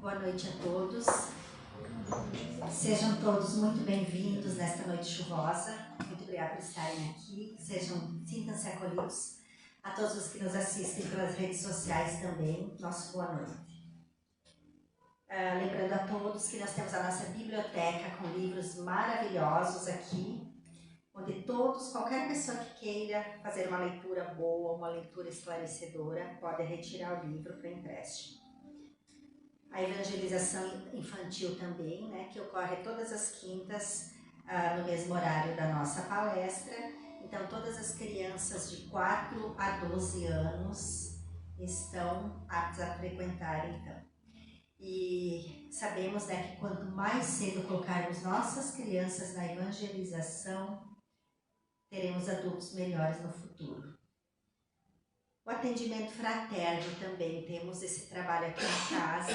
Boa noite a todos. Sejam todos muito bem-vindos nesta noite chuvosa. Muito obrigada por estarem aqui. Sintam-se acolhidos. A todos os que nos assistem pelas redes sociais também, nosso boa noite. Lembrando a todos que nós temos a nossa biblioteca com livros maravilhosos aqui, onde qualquer pessoa que queira fazer uma leitura boa, uma leitura esclarecedora, pode retirar o livro para empréstimo. A evangelização infantil também, né, que ocorre todas as quintas no mesmo horário da nossa palestra. Então, todas as crianças de 4 a 12 anos estão aptas a frequentar, então. E sabemos, né, que quanto mais cedo colocarmos nossas crianças na evangelização, teremos adultos melhores no futuro. O atendimento fraterno também, temos esse trabalho aqui em casa,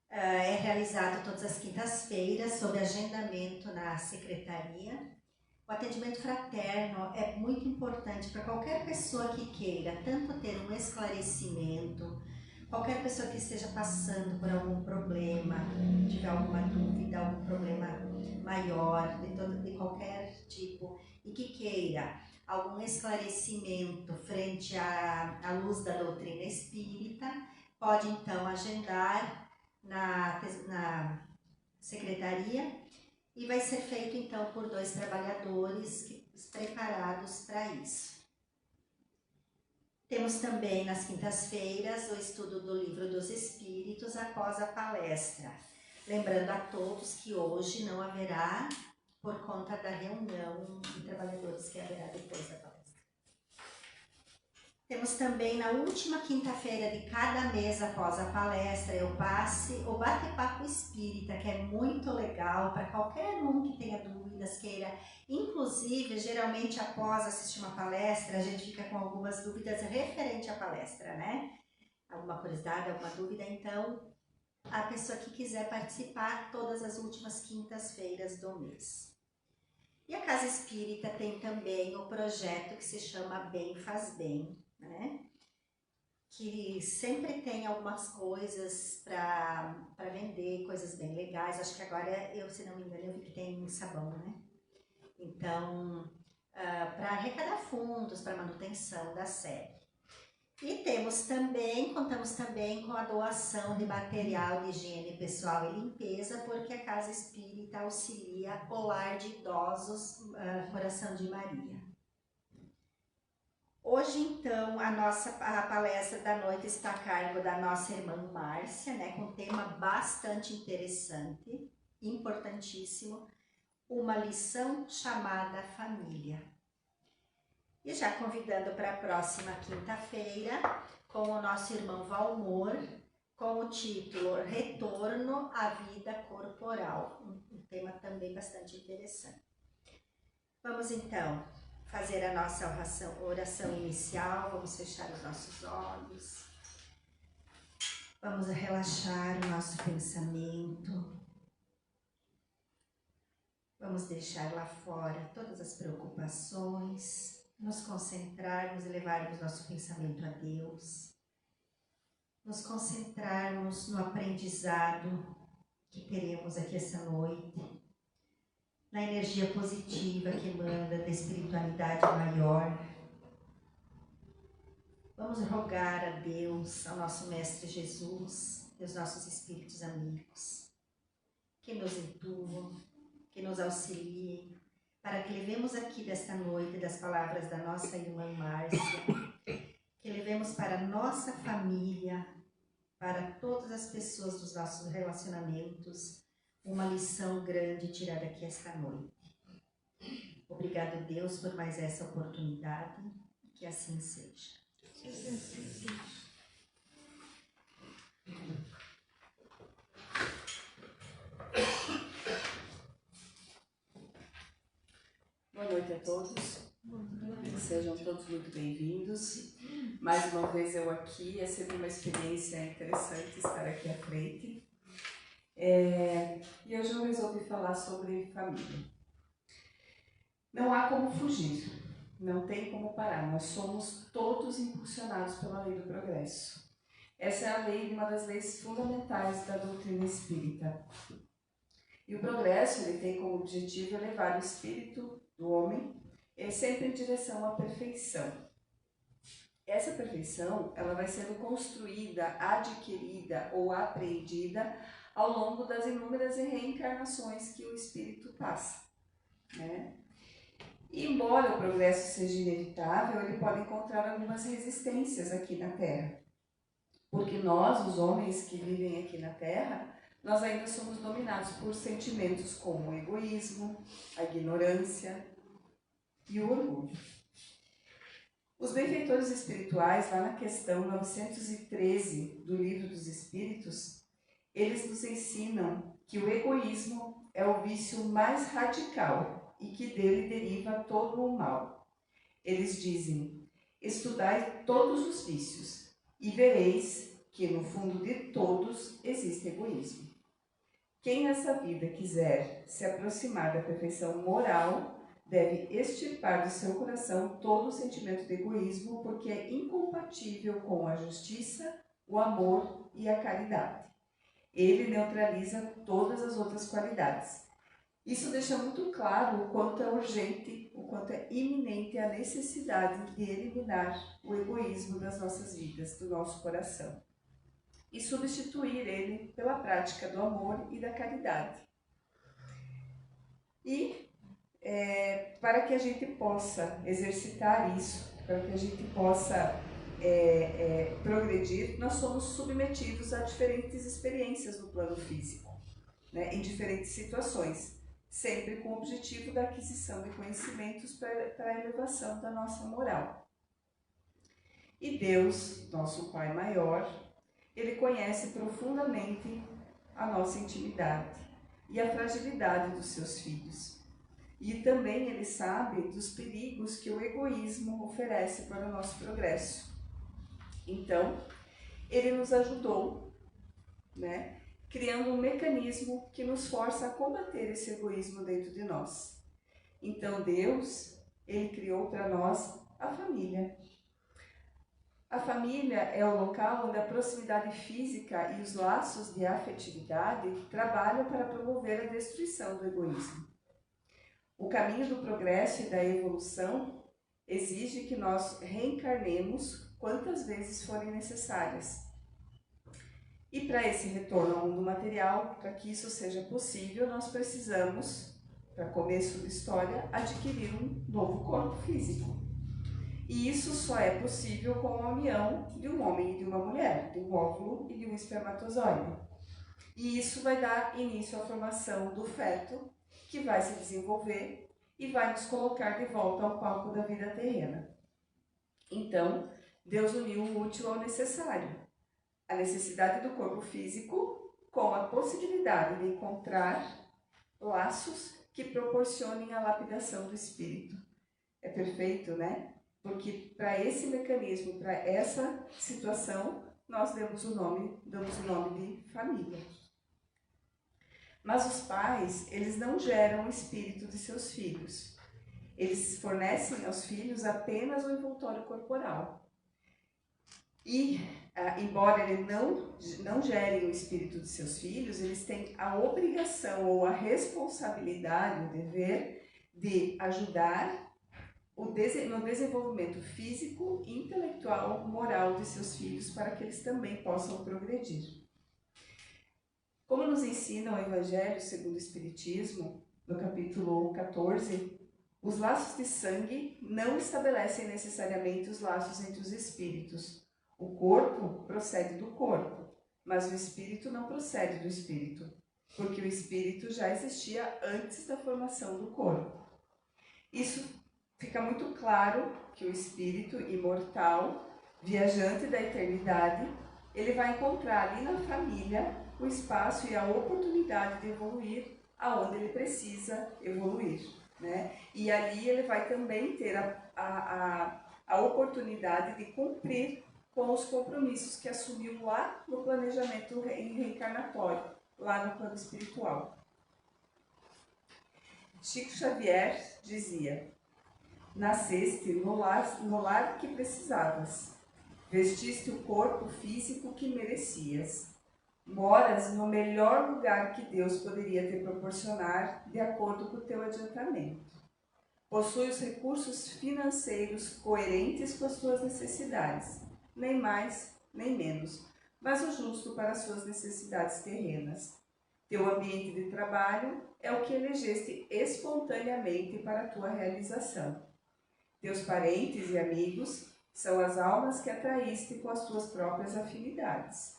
é realizado todas as quintas-feiras, sob agendamento na secretaria. O atendimento fraterno é muito importante para qualquer pessoa que queira tanto ter um esclarecimento, qualquer pessoa que esteja passando por algum problema, tiver alguma dúvida, algum problema maior, de qualquer tipo, e que queira algum esclarecimento frente à luz da doutrina espírita, pode então agendar na secretaria e vai ser feito então por 2 trabalhadores preparados para isso. Temos também nas quintas-feiras o estudo do Livro dos Espíritos após a palestra. Lembrando a todos que hoje não haverá, por conta da reunião de trabalhadores que haverá depois da palestra. Temos também na última quinta-feira de cada mês após a palestra, o bate-papo espírita, que é muito legal para qualquer um que tenha dúvidas, queira. Inclusive, geralmente após assistir uma palestra, a gente fica com algumas dúvidas referente à palestra, né? Alguma curiosidade, alguma dúvida, então a pessoa que quiser participar todas as últimas quintas-feiras do mês. E a Casa Espírita tem também o projeto que se chama Bem Faz Bem, né? Que sempre tem algumas coisas para vender, coisas bem legais. Acho que agora, se não me engano, eu vi que tem sabão, né? Então, para arrecadar fundos para manutenção da sede. E contamos também com a doação de material de higiene pessoal e limpeza, porque a Casa Espírita auxilia o lar de idosos Coração de Maria. Hoje, então, a palestra da noite está a cargo da nossa irmã Márcia, né, com um tema bastante interessante, importantíssimo, uma lição chamada família. E já convidando para a próxima quinta-feira, com o nosso irmão Valmor, com o título Retorno à Vida Corporal, um tema também bastante interessante. Vamos então fazer a nossa oração inicial, vamos fechar os nossos olhos, vamos relaxar o nosso pensamento, vamos deixar lá fora todas as preocupações, nos concentrarmos e levarmos nosso pensamento a Deus, nos concentrarmos no aprendizado que teremos aqui essa noite, na energia positiva que emana da espiritualidade maior. Vamos rogar a Deus, ao nosso Mestre Jesus e aos nossos espíritos amigos, que nos intuam, que nos auxiliem, para que levemos aqui desta noite das palavras da nossa irmã Márcia, que levemos para a nossa família, para todas as pessoas dos nossos relacionamentos, uma lição grande tirada aqui esta noite. Obrigado, Deus, por mais essa oportunidade, que assim seja. Boa noite a todos. Sejam todos muito bem-vindos. Mais uma vez eu aqui, é sempre uma experiência interessante estar aqui à frente. E hoje eu resolvi falar sobre família. Não há como fugir, não tem como parar, nós somos todos impulsionados pela lei do progresso. Essa é a lei, uma das leis fundamentais da doutrina espírita. E o progresso ele tem como objetivo elevar o espírito do homem sempre em direção à perfeição. Essa perfeição ela vai sendo construída, adquirida ou apreendida ao longo das inúmeras reencarnações que o espírito passa, né? E, embora o progresso seja inevitável, ele pode encontrar algumas resistências aqui na Terra. Porque nós, os homens que vivem aqui na Terra, nós ainda somos dominados por sentimentos como o egoísmo, a ignorância e o orgulho. Os benfeitores espirituais, lá na questão 913 do Livro dos Espíritos, eles nos ensinam que o egoísmo é o vício mais radical e que dele deriva todo o mal. Eles dizem: estudai todos os vícios e vereis que no fundo de todos existe egoísmo. Quem nessa vida quiser se aproximar da perfeição moral deve extirpar do seu coração todo o sentimento de egoísmo, porque é incompatível com a justiça, o amor e a caridade. Ele neutraliza todas as outras qualidades. Isso deixa muito claro o quanto é urgente, o quanto é iminente a necessidade de eliminar o egoísmo das nossas vidas, do nosso coração, e substituir ele pela prática do amor e da caridade. E para que a gente possa exercitar isso, para que a gente possa progredir, nós somos submetidos a diferentes experiências no plano físico, né, em diferentes situações, sempre com o objetivo da aquisição de conhecimentos para a elevação da nossa moral. E Deus, nosso Pai maior, Ele conhece profundamente a nossa intimidade e a fragilidade dos seus filhos. E também Ele sabe dos perigos que o egoísmo oferece para o nosso progresso. Então, Ele nos ajudou, né, criando um mecanismo que nos força a combater esse egoísmo dentro de nós. Então Deus, Ele criou para nós a família. A família é o local onde a proximidade física e os laços de afetividade trabalham para promover a destruição do egoísmo. O caminho do progresso e da evolução exige que nós reencarnemos quantas vezes forem necessárias. E para esse retorno ao mundo material, para que isso seja possível, nós precisamos, para começo da história, adquirir um novo corpo físico. E isso só é possível com a união de um homem e de uma mulher, de um óvulo e de um espermatozoide. E isso vai dar início à formação do feto, que vai se desenvolver e vai nos colocar de volta ao palco da vida terrena. Então, Deus uniu o útil ao necessário. A necessidade do corpo físico com a possibilidade de encontrar laços que proporcionem a lapidação do espírito. É perfeito, né? Porque para esse mecanismo, para essa situação, nós damos o nome de família. Mas os pais, eles não geram o espírito de seus filhos. Eles fornecem aos filhos apenas o envoltório corporal. E, embora ele não gerem o espírito de seus filhos, eles têm a obrigação ou a responsabilidade, o dever de ajudar no desenvolvimento físico, intelectual, moral de seus filhos, para que eles também possam progredir. Como nos ensina o Evangelho segundo o Espiritismo, no capítulo 14, os laços de sangue não estabelecem necessariamente os laços entre os espíritos. O corpo procede do corpo, mas o espírito não procede do espírito, porque o espírito já existia antes da formação do corpo. Isso fica muito claro que o espírito imortal, viajante da eternidade, ele vai encontrar ali na família o espaço e a oportunidade de evoluir aonde ele precisa evoluir, né? E ali ele vai também ter a oportunidade de cumprir com os compromissos que assumiu lá no planejamento reencarnatório, lá no plano espiritual. Chico Xavier dizia: nasceste no lar que precisavas, vestiste o corpo físico que merecias, moras no melhor lugar que Deus poderia te proporcionar de acordo com o teu adiantamento. Possui os recursos financeiros coerentes com as tuas necessidades, nem mais nem menos, mas o justo para as suas necessidades terrenas. Teu ambiente de trabalho é o que elegeste espontaneamente para a tua realização. Teus parentes e amigos são as almas que atraíste com as tuas próprias afinidades.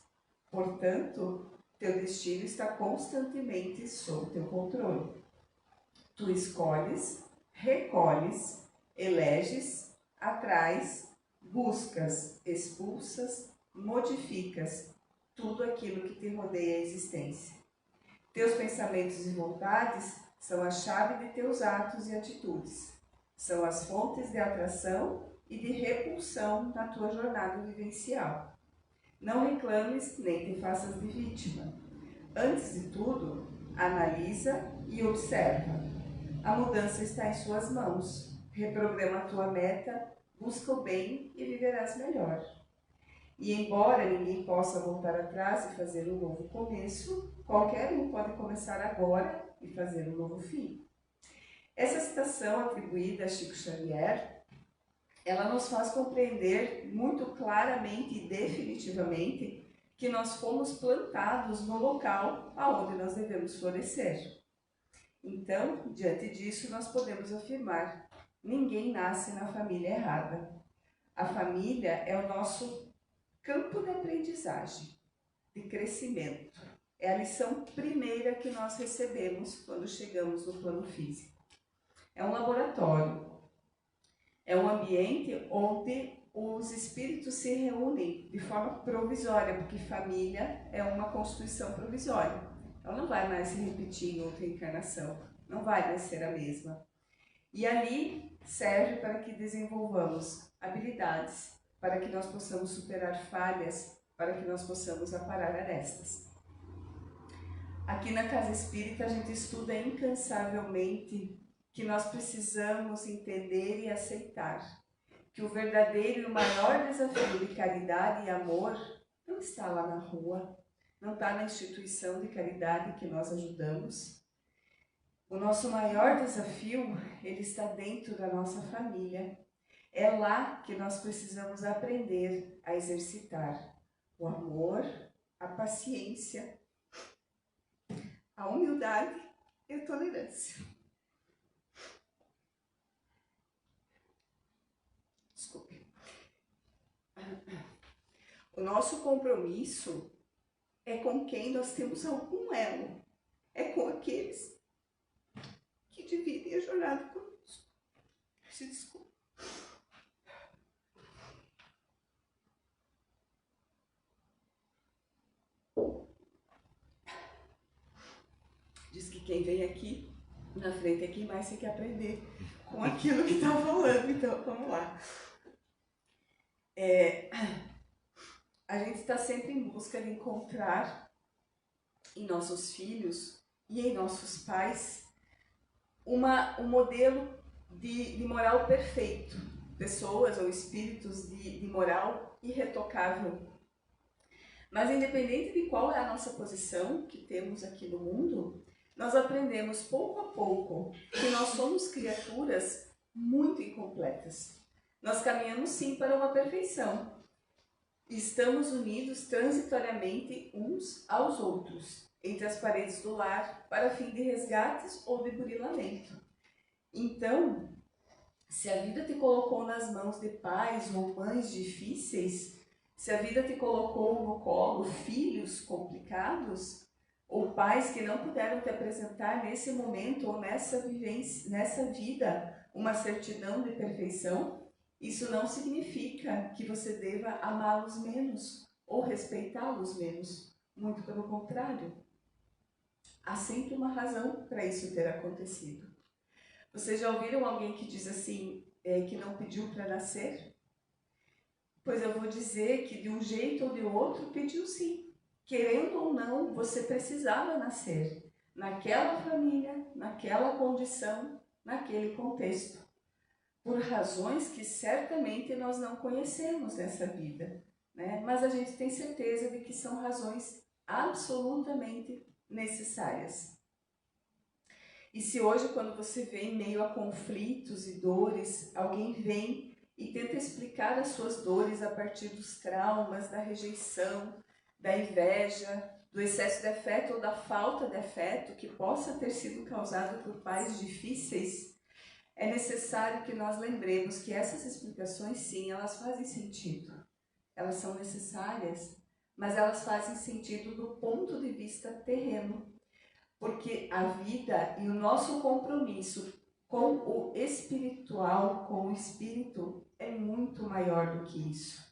Portanto, teu destino está constantemente sob teu controle. Tu escolhes, recolhes, eleges, atrais, buscas, expulsas, modificas tudo aquilo que te rodeia a existência. Teus pensamentos e vontades são a chave de teus atos e atitudes. São as fontes de atração e de repulsão na tua jornada vivencial. Não reclames nem te faças de vítima. Antes de tudo, analisa e observa. A mudança está em suas mãos. Reprograma a tua meta, busca o bem e viverás melhor. E embora ninguém possa voltar atrás e fazer um novo começo, qualquer um pode começar agora e fazer um novo fim. Essa citação atribuída a Chico Xavier, ela nos faz compreender muito claramente e definitivamente que nós fomos plantados no local aonde nós devemos florescer. Então, diante disso, nós podemos afirmar: ninguém nasce na família errada. A família é o nosso campo de aprendizagem, de crescimento. É a lição primeira que nós recebemos quando chegamos no plano físico. É um laboratório. É um ambiente onde os espíritos se reúnem de forma provisória, porque família é uma constituição provisória. Ela não vai mais se repetir em outra encarnação, não vai mais ser a mesma. E ali serve para que desenvolvamos habilidades, para que nós possamos superar falhas, para que nós possamos aparar arestas. Aqui na Casa Espírita a gente estuda incansavelmente que nós precisamos entender e aceitar que o verdadeiro e o maior desafio de caridade e amor não está lá na rua, não está na instituição de caridade que nós ajudamos. O nosso maior desafio, ele está dentro da nossa família. É lá que nós precisamos aprender a exercitar o amor, a paciência, a humildade e a tolerância. Desculpe. O nosso compromisso é com quem nós temos algum elo. É com aqueles que dividem a jornada conosco. Se desculpe. Diz que quem vem aqui, na frente aqui, mais tem que aprender com aquilo que está falando. Então, vamos lá. A gente está sempre em busca de encontrar em nossos filhos e em nossos pais um modelo de moral perfeito, pessoas ou espíritos de moral irretocável. Mas independente de qual é a nossa posição que temos aqui no mundo, nós aprendemos pouco a pouco que nós somos criaturas muito incompletas. Nós caminhamos sim para uma perfeição. Estamos unidos transitoriamente uns aos outros, entre as paredes do lar, para fim de resgates ou de burilamento. Então, se a vida te colocou nas mãos de pais ou mães difíceis, se a vida te colocou no colo filhos complicados, ou pais que não puderam te apresentar nesse momento ou nessa vivência, nessa vida, uma certidão de perfeição, isso não significa que você deva amá-los menos ou respeitá-los menos. Muito pelo contrário. Há sempre uma razão para isso ter acontecido. Vocês já ouviram alguém que diz assim, que não pediu para nascer? Pois eu vou dizer que de um jeito ou de outro pediu sim. Querendo ou não, você precisava nascer naquela família, naquela condição, naquele contexto. Por razões que certamente nós não conhecemos nessa vida, né? Mas a gente tem certeza de que são razões absolutamente necessárias. E se hoje, quando você vê em meio a conflitos e dores, alguém vem e tenta explicar as suas dores a partir dos traumas, da rejeição, da inveja, do excesso de afeto ou da falta de afeto que possa ter sido causado por pais difíceis, é necessário que nós lembremos que essas explicações, sim, elas fazem sentido. Elas são necessárias, mas elas fazem sentido do ponto de vista terreno. Porque a vida e o nosso compromisso com o espiritual, com o espírito, é muito maior do que isso.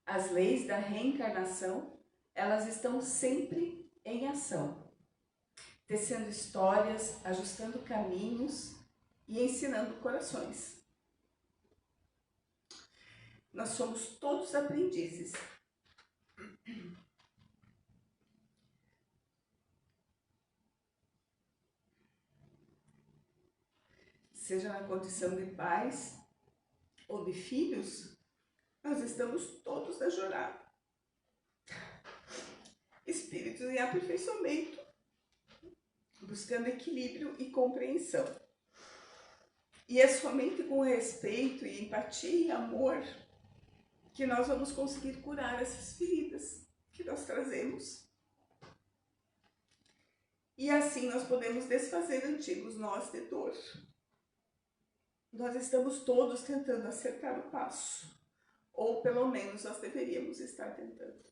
As leis da reencarnação, elas estão sempre em ação, tecendo histórias, ajustando caminhos e ensinando corações. Nós somos todos aprendizes. Seja na condição de pais ou de filhos, nós estamos todos na jornada. Espíritos em aperfeiçoamento, buscando equilíbrio e compreensão. E é somente com respeito e empatia e amor que nós vamos conseguir curar essas feridas que nós trazemos. E assim nós podemos desfazer antigos nós de dor. Nós estamos todos tentando acertar o passo, ou pelo menos nós deveríamos estar tentando.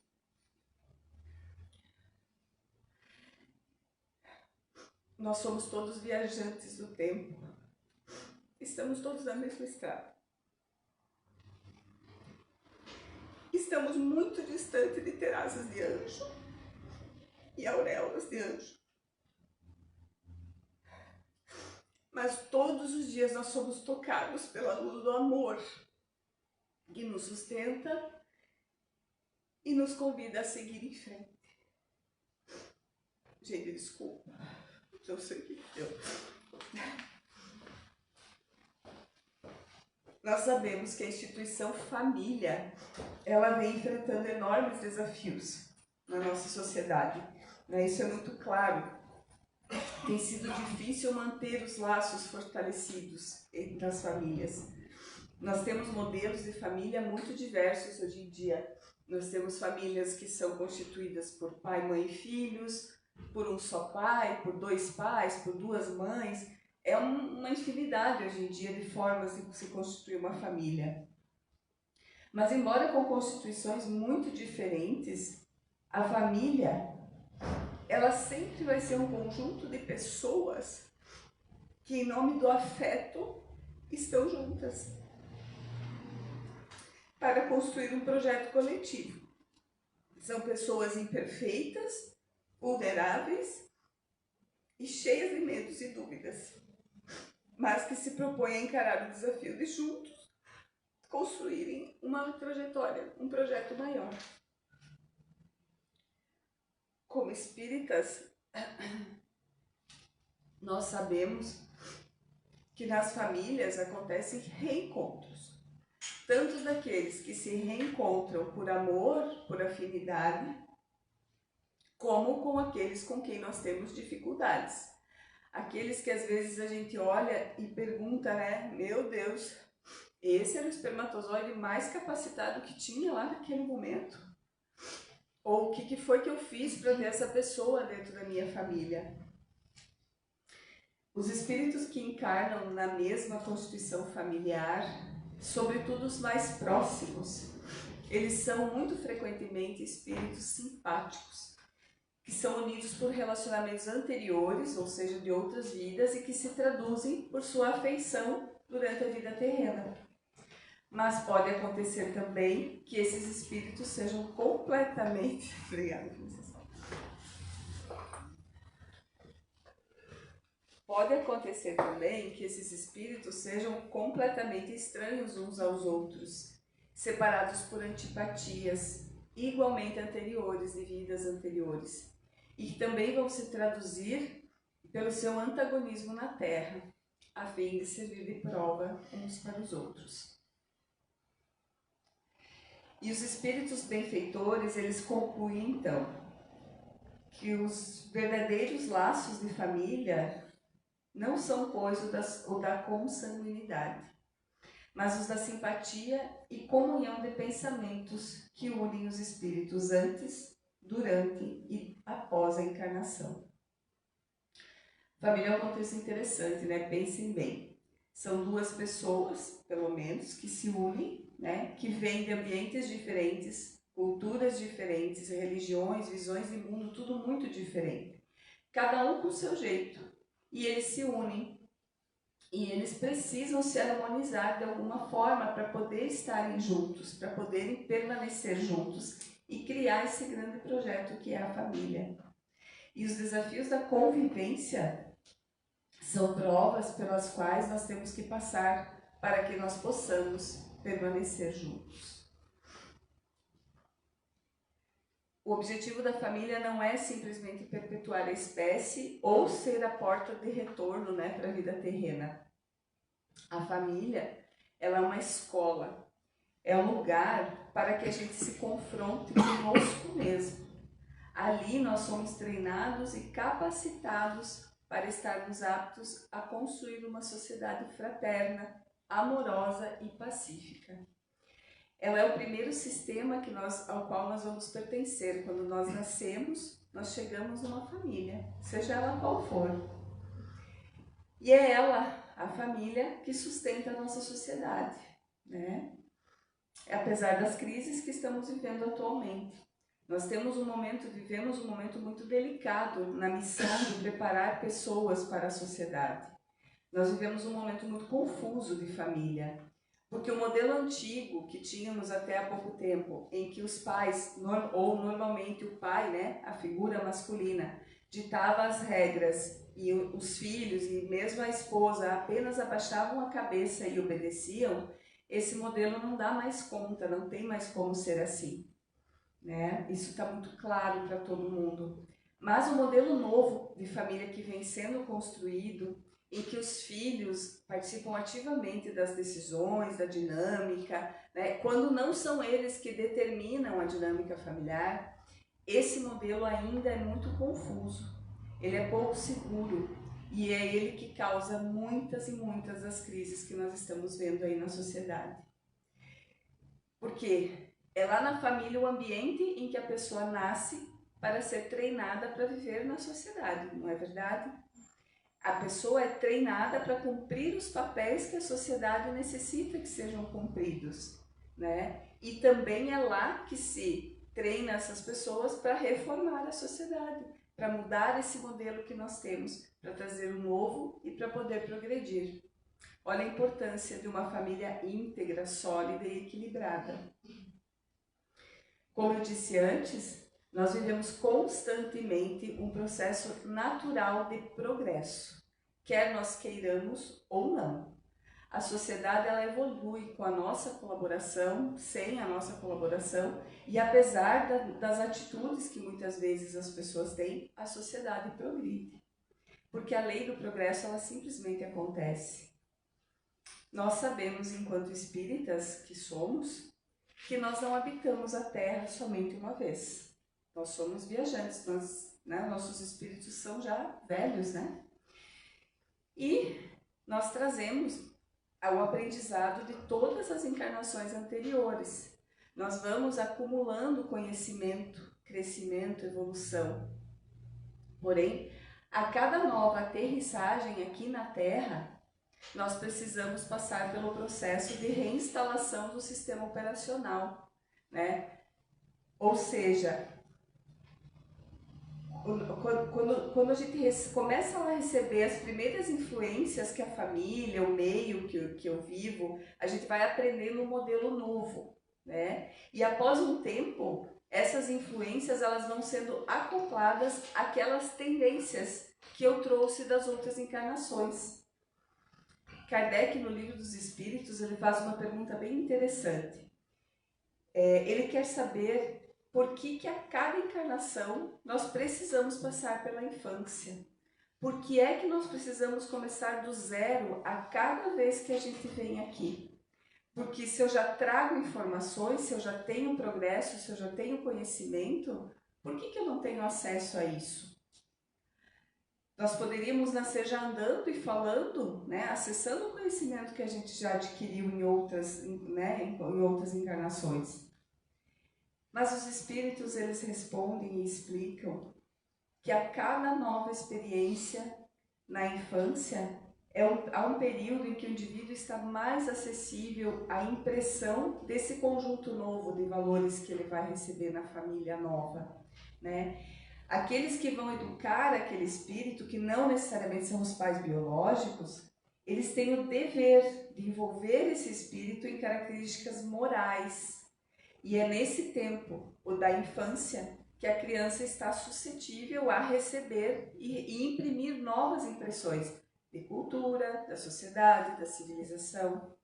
Nós somos todos viajantes do tempo. Estamos todos na mesma estrada. Estamos muito distante de ter asas de anjo e auréolas de anjo. Mas todos os dias nós somos tocados pela luz do amor, que nos sustenta e nos convida a seguir em frente. Gente, desculpa, eu sei o que deu. Nós sabemos que a instituição família, ela vem enfrentando enormes desafios na nossa sociedade, né? Isso é muito claro. Tem sido difícil manter os laços fortalecidos entre as famílias. Nós temos modelos de família muito diversos hoje em dia. Nós temos famílias que são constituídas por pai, mãe e filhos, por um só pai, por dois pais, por duas mães. É uma infinidade hoje em dia de formas de se constituir uma família. Mas embora com constituições muito diferentes, a família, ela sempre vai ser um conjunto de pessoas que, em nome do afeto, estão juntas para construir um projeto coletivo. São pessoas imperfeitas, vulneráveis e cheias de medos e dúvidas, mas que se propõem a encarar o desafio de juntos construírem uma trajetória, um projeto maior. Como espíritas, nós sabemos que nas famílias acontecem reencontros, tanto daqueles que se reencontram por amor, por afinidade, como com aqueles com quem nós temos dificuldades. Aqueles que às vezes a gente olha e pergunta, né, meu Deus, esse era o espermatozoide mais capacitado que tinha lá naquele momento? Ou o que foi que eu fiz para ter essa pessoa dentro da minha família? Os espíritos que encarnam na mesma constituição familiar, sobretudo os mais próximos, eles são muito frequentemente espíritos simpáticos, que são unidos por relacionamentos anteriores, ou seja, de outras vidas, e que se traduzem por sua afeição durante a vida terrena. Mas pode acontecer também que esses espíritos sejam completamente... Obrigada, professor. Pode acontecer também que esses espíritos sejam completamente estranhos uns aos outros, separados por antipatias igualmente anteriores, de vidas anteriores, e que também vão se traduzir pelo seu antagonismo na Terra, a fim de servir de prova uns para os outros. E os espíritos benfeitores, eles concluem então que os verdadeiros laços de família não são, pois, o da consanguinidade, mas os da simpatia e comunhão de pensamentos que unem os espíritos antes, durante e após a encarnação. Família é um contexto interessante, né? Pensem bem. São duas pessoas, pelo menos, que se unem, né? Que vêm de ambientes diferentes, culturas diferentes, religiões, visões de mundo, tudo muito diferente. Cada um com o seu jeito. E eles se unem. E eles precisam se harmonizar de alguma forma para poder estarem juntos, para poderem permanecer juntos e criar esse grande projeto que é a família. E os desafios da convivência são provas pelas quais nós temos que passar para que nós possamos permanecer juntos. O objetivo da família não é simplesmente perpetuar a espécie ou ser a porta de retorno, né, para a vida terrena. A família, ela é uma escola, é um lugar para que a gente se confronte conosco mesmo. Ali nós somos treinados e capacitados para estarmos aptos a construir uma sociedade fraterna, amorosa e pacífica. Ela é o primeiro sistema ao qual nós vamos pertencer. Quando nós nascemos, nós chegamos numa família, seja ela qual for. E é ela, a família, que sustenta a nossa sociedade, né? Apesar das crises que estamos vivendo atualmente. Nós vivemos um momento muito delicado na missão de preparar pessoas para a sociedade. Nós vivemos um momento muito confuso de família, porque o modelo antigo que tínhamos até há pouco tempo, em que os pais, ou normalmente o pai, né, a figura masculina, ditava as regras e os filhos e mesmo a esposa apenas abaixavam a cabeça e obedeciam, esse modelo não dá mais conta, não tem mais como ser assim. Né? Isso está muito claro para todo mundo. Mas o modelo novo de família que vem sendo construído, em que os filhos participam ativamente das decisões, da dinâmica, né? Quando não são eles que determinam a dinâmica familiar, esse modelo ainda é muito confuso, ele é pouco seguro e é ele que causa muitas e muitas das crises que nós estamos vendo aí na sociedade. Por quê? É lá na família o ambiente em que a pessoa nasce para ser treinada para viver na sociedade, não é verdade? A pessoa é treinada para cumprir os papéis que a sociedade necessita que sejam cumpridos, né? E também é lá que se treina essas pessoas para reformar a sociedade, para mudar esse modelo que nós temos, para trazer um novo e para poder progredir. Olha a importância de uma família íntegra, sólida e equilibrada. Como eu disse antes, nós vivemos constantemente um processo natural de progresso, quer nós queiramos ou não. A sociedade ela evolui com a nossa colaboração, sem a nossa colaboração, e apesar das atitudes que muitas vezes as pessoas têm, a sociedade progride. Porque a lei do progresso ela simplesmente acontece. nós sabemos, enquanto espíritas que somos, que nós não habitamos a Terra somente uma vez. Nós somos viajantes, nossos espíritos são já velhos, né? E nós trazemos o aprendizado de todas as encarnações anteriores. Nós vamos acumulando conhecimento, crescimento, evolução. Porém, a cada nova aterrissagem aqui na Terra, nós precisamos passar pelo processo de reinstalação do sistema operacional, né? Ou seja, quando a gente começa a receber as primeiras influências que a família, o meio que eu vivo, a gente vai aprendendo um modelo novo, né? E após um tempo, essas influências elas vão sendo acopladas àquelas tendências que eu trouxe das outras encarnações. Kardec, no Livro dos Espíritos, ele faz uma pergunta bem interessante. Ele quer saber por que a cada encarnação nós precisamos passar pela infância. Por que é que nós precisamos começar do zero a cada vez que a gente vem aqui? Porque se eu já trago informações, se eu já tenho progresso, se eu já tenho conhecimento, por que eu não tenho acesso a isso? Nós poderíamos nascer já andando e falando, né, acessando o conhecimento que a gente já adquiriu em outras encarnações. Mas os espíritos, eles respondem e explicam que a cada nova experiência na infância, há um período em que o indivíduo está mais acessível à impressão desse conjunto novo de valores que ele vai receber na família nova, né? Aqueles que vão educar aquele espírito, que não necessariamente são os pais biológicos, eles têm o dever de envolver esse espírito em características morais. E é nesse tempo, o da infância, que a criança está suscetível a receber e imprimir novas impressões de cultura, da sociedade, da civilização.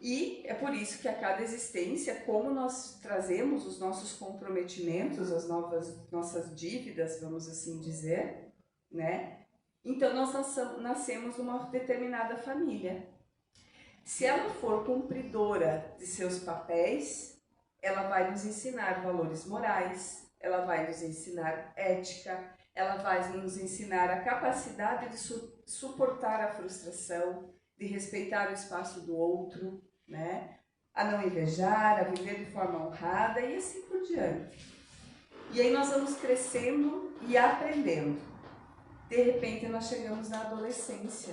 E é por isso que a cada existência, como nós trazemos os nossos comprometimentos, as nossas dívidas, vamos assim dizer, né? Então nós nascemos numa determinada família. Se ela for cumpridora de seus papéis, ela vai nos ensinar valores morais, ela vai nos ensinar ética, ela vai nos ensinar a capacidade de suportar a frustração, de respeitar o espaço do outro, né? A não invejar, a viver de forma honrada e assim por diante. E aí nós vamos crescendo e aprendendo. De repente nós chegamos na adolescência.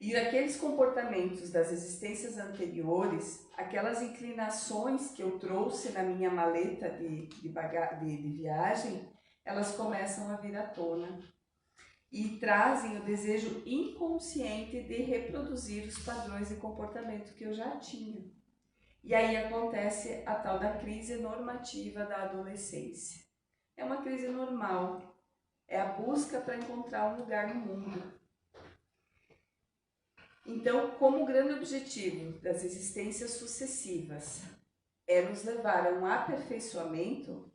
E aqueles comportamentos das existências anteriores, aquelas inclinações que eu trouxe na minha maleta de viagem, elas começam a vir à tona e trazem o desejo inconsciente de reproduzir os padrões de comportamento que eu já tinha. E aí acontece a tal da crise normativa da adolescência. É uma crise normal, é a busca para encontrar um lugar no mundo. Então, como grande objetivo das existências sucessivas é nos levar a um aperfeiçoamento,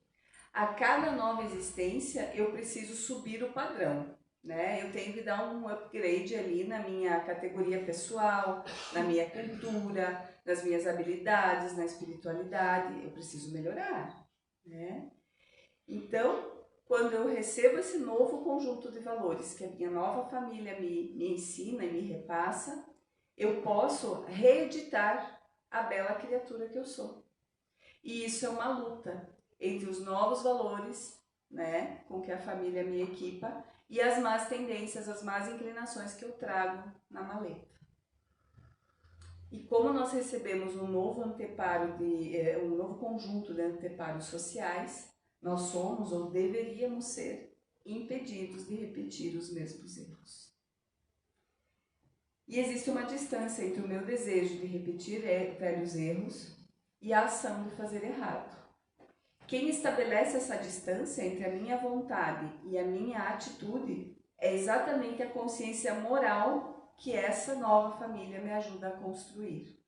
a cada nova existência eu preciso subir o padrão, né? Eu tenho que dar um upgrade ali na minha categoria pessoal, na minha cultura, nas minhas habilidades, na espiritualidade, eu preciso melhorar, né? Então, quando eu recebo esse novo conjunto de valores que a minha nova família me ensina e me repassa, eu posso reeditar a bela criatura que eu sou. E isso é uma luta entre os novos valores, né, com que a família me equipa, e as más tendências, as más inclinações que eu trago na maleta. E como nós recebemos um novo anteparo, um novo conjunto de anteparos sociais, nós somos ou deveríamos ser impedidos de repetir os mesmos erros. E existe uma distância entre o meu desejo de repetir velhos erros e a ação de fazer errado. Quem estabelece essa distância entre a minha vontade e a minha atitude é exatamente a consciência moral que essa nova família me ajuda a construir.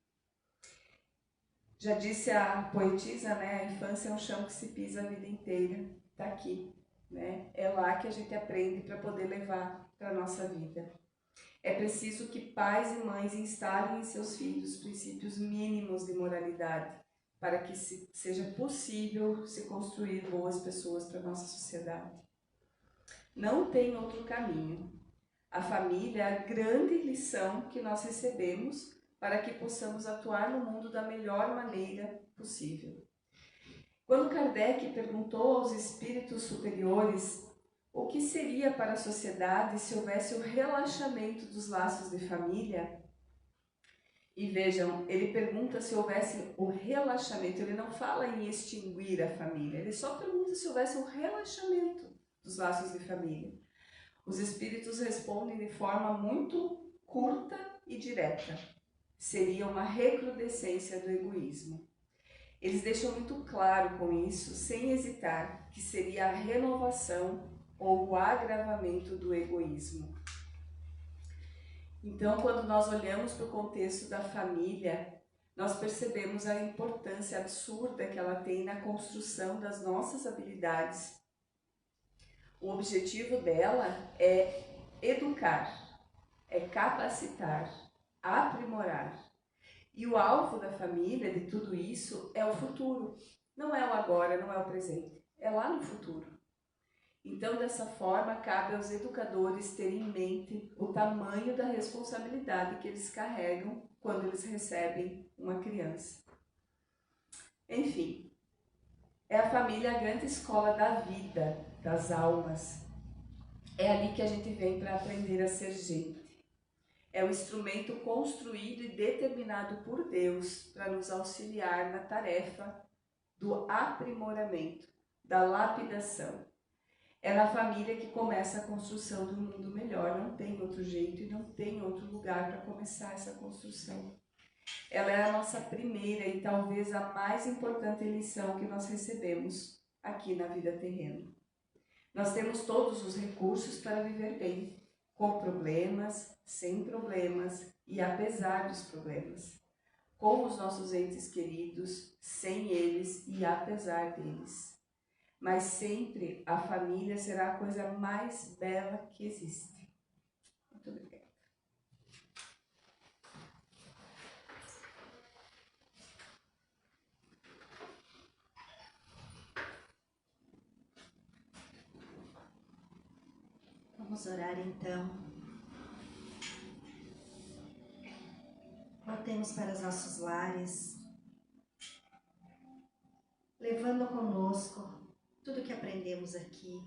Já disse a poetisa, né? A infância é um chão que se pisa a vida inteira. Está aqui, né? É lá que a gente aprende para poder levar para a nossa vida. É preciso que pais e mães instalem em seus filhos princípios mínimos de moralidade, para que seja possível se construir boas pessoas para a nossa sociedade. Não tem outro caminho. A família é a grande lição que nós recebemos para que possamos atuar no mundo da melhor maneira possível. Quando Kardec perguntou aos espíritos superiores o que seria para a sociedade se houvesse o relaxamento dos laços de família, e vejam, ele pergunta se houvesse o relaxamento, ele não fala em extinguir a família, ele só pergunta se houvesse um relaxamento dos laços de família. Os espíritos respondem de forma muito curta e direta. Seria uma recrudescência do egoísmo. Eles deixam muito claro com isso, sem hesitar, que seria a renovação ou o agravamento do egoísmo. Então, quando nós olhamos para o contexto da família, nós percebemos a importância absurda que ela tem na construção das nossas habilidades. O objetivo dela é educar, é capacitar, aprimorar. E o alvo da família, de tudo isso, é o futuro. Não é o agora, não é o presente, é lá no futuro. Então, dessa forma, cabe aos educadores terem em mente o tamanho da responsabilidade que eles carregam quando eles recebem uma criança. Enfim, é a família a grande escola da vida, das almas. É ali que a gente vem para aprender a ser gente. É o instrumento construído e determinado por Deus para nos auxiliar na tarefa do aprimoramento, da lapidação. É na família que começa a construção do mundo melhor, não tem outro jeito e não tem outro lugar para começar essa construção. Ela é a nossa primeira e talvez a mais importante lição que nós recebemos aqui na vida terrena. Nós temos todos os recursos para viver bem, com problemas, sem problemas e apesar dos problemas. Com os nossos entes queridos, sem eles e apesar deles. Mas sempre a família será a coisa mais bela que existe. Muito obrigada. Vamos orar então. Voltemos para os nossos lares, levando conosco tudo que aprendemos aqui,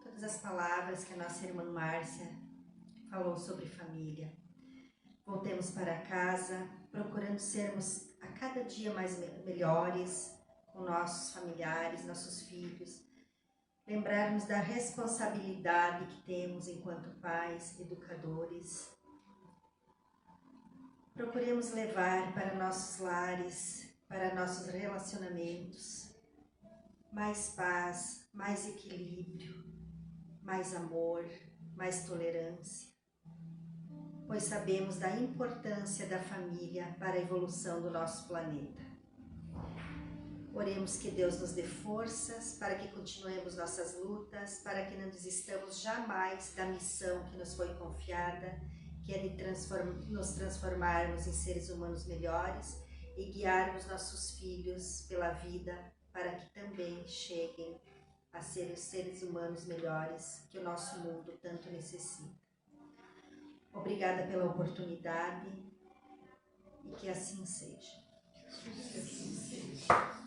todas as palavras que a nossa irmã Márcia falou sobre família. Voltemos para casa, procurando sermos a cada dia mais melhores com nossos familiares, nossos filhos. Lembrarmos da responsabilidade que temos enquanto pais, educadores. Procuremos levar para nossos lares, para nossos relacionamentos, mais paz, mais equilíbrio, mais amor, mais tolerância, pois sabemos da importância da família para a evolução do nosso planeta. Oremos que Deus nos dê forças para que continuemos nossas lutas, para que não desistamos jamais da missão que nos foi confiada, que é de nos transformarmos em seres humanos melhores e guiarmos nossos filhos pela vida para que também cheguem a ser os seres humanos melhores que o nosso mundo tanto necessita. Obrigada pela oportunidade e que assim seja. Que assim seja.